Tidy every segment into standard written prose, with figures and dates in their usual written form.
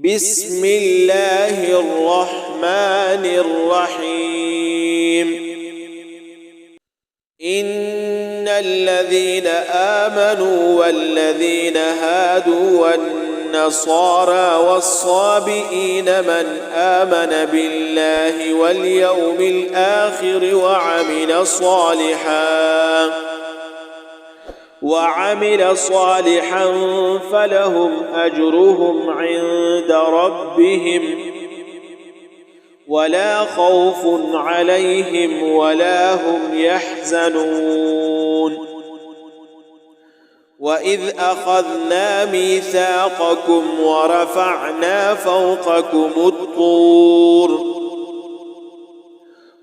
بسم الله الرحمن الرحيم إن الذين آمنوا والذين هادوا والنصارى والصابئين من آمن بالله واليوم الآخر وعمل صالحا فلهم أجرهم عند ربهم ولا خوف عليهم ولا هم يحزنون وإذ أخذنا ميثاقكم ورفعنا فوقكم الطور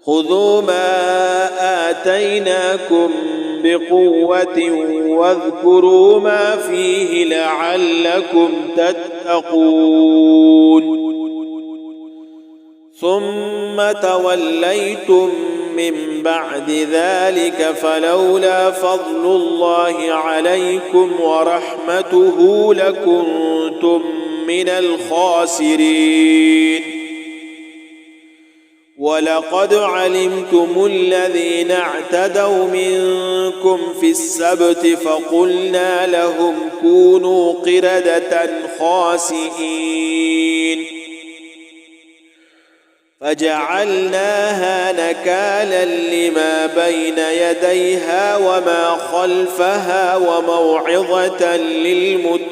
خذوا ما آتيناكم بقوة واذكروا ما فيه لعلكم تتقون ثم توليتم من بعد ذلك فلولا فضل الله عليكم ورحمته لكنتم من الخاسرين ولقد علمتم الذين اعتدوا منكم في السبت فقلنا لهم كونوا قردة خاسئين فجعلناها نكالا لما بين يديها وما خلفها وموعظة للمتقين